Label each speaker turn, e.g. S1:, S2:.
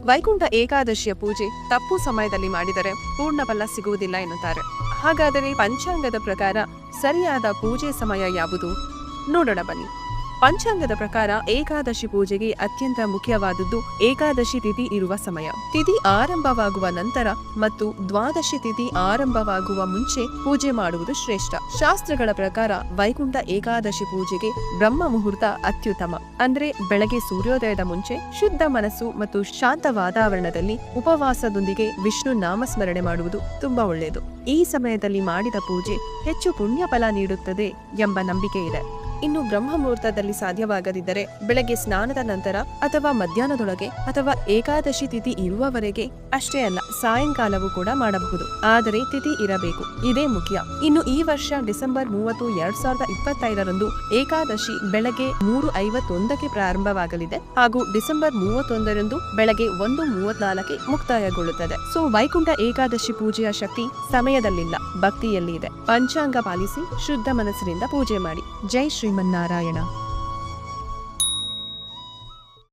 S1: ವೈಕುಂಠ ಏಕಾದಶಿಯ ಪೂಜೆ ತಪ್ಪು ಸಮಯದಲ್ಲಿ ಮಾಡಿದರೆ ಪೂರ್ಣ ಫಲ ಸಿಗುವುದಿಲ್ಲ ಎನ್ನುತ್ತಾರೆ. ಹಾಗಾದರೆ ಪಂಚಾಂಗದ ಪ್ರಕಾರ ಸರಿಯಾದ ಪೂಜೆ ಸಮಯ ಯಾವುದು? ನೋಡೋಣ ಬನ್ನಿ. ಪಂಚಾಂಗದ ಪ್ರಕಾರ ಏಕಾದಶಿ ಪೂಜೆಗೆ ಅತ್ಯಂತ ಮುಖ್ಯವಾದದ್ದು ಏಕಾದಶಿ ತಿಥಿ ಇರುವ ಸಮಯ. ತಿಥಿ ಆರಂಭವಾಗುವ ನಂತರ ಮತ್ತು ದ್ವಾದಶಿ ತಿಥಿ ಆರಂಭವಾಗುವ ಮುಂಚೆ ಪೂಜೆ ಮಾಡುವುದು ಶ್ರೇಷ್ಠ. ಶಾಸ್ತ್ರಗಳ ಪ್ರಕಾರ ವೈಕುಂಠ ಏಕಾದಶಿ ಪೂಜೆಗೆ ಬ್ರಹ್ಮ ಮುಹೂರ್ತ ಅತ್ಯುತ್ತಮ. ಅಂದ್ರೆ ಬೆಳಗ್ಗೆ ಸೂರ್ಯೋದಯದ ಮುಂಚೆ ಶುದ್ಧ ಮನಸ್ಸು ಮತ್ತು ಶಾಂತ ವಾತಾವರಣದಲ್ಲಿ ಉಪವಾಸದೊಂದಿಗೆ ವಿಷ್ಣು ನಾಮಸ್ಮರಣೆ ಮಾಡುವುದು ತುಂಬಾ ಒಳ್ಳೆಯದು. ಈ ಸಮಯದಲ್ಲಿ ಮಾಡಿದ ಪೂಜೆ ಹೆಚ್ಚು ಪುಣ್ಯ ಫಲ ನೀಡುತ್ತದೆ ಎಂಬ ನಂಬಿಕೆ ಇದೆ. ಇನ್ನು ಬ್ರಹ್ಮ ಮುಹೂರ್ತದಲ್ಲಿ ಸಾಧ್ಯವಾಗದಿದ್ದರೆ ಬೆಳಗ್ಗೆ ಸ್ನಾನದ ನಂತರ ಅಥವಾ ಮಧ್ಯಾಹ್ನದೊಳಗೆ ಅಥವಾ ಏಕಾದಶಿ ತಿಥಿ ಇರುವವರೆಗೆ ಅಷ್ಟೇ ಅಲ್ಲ, ಸಾಯಂಕಾಲವೂ ಕೂಡ ಮಾಡಬಹುದು. ಆದರೆ ತಿಥಿ ಇರಬೇಕು, ಇದೇ ಮುಖ್ಯ. ಇನ್ನು ಈ ವರ್ಷ ಡಿಸೆಂಬರ್ 30, 2025ರಂದು ಏಕಾದಶಿ ಬೆಳಗ್ಗೆ 3:51ಕ್ಕೆ ಪ್ರಾರಂಭವಾಗಲಿದೆ ಹಾಗೂ ಡಿಸೆಂಬರ್ 31ರಂದು ಬೆಳಗ್ಗೆ 1:34ಕ್ಕೆ ಮುಕ್ತಾಯಗೊಳ್ಳುತ್ತದೆ. ಸೊ ವೈಕುಂಠ ಏಕಾದಶಿ ಪೂಜೆಯ ಶಕ್ತಿ ಸಮಯದಲ್ಲಿಲ್ಲ, ಭಕ್ತಿಯಲ್ಲಿ ಇದೆ. ಪಂಚಾಂಗ ಪಾಲಿಸಿ ಶುದ್ಧ ಮನಸ್ಸಿನಿಂದ ಪೂಜೆ ಮಾಡಿ. ಜೈ ಶ್ರೀಮನ್ನಾರಾಯಣ.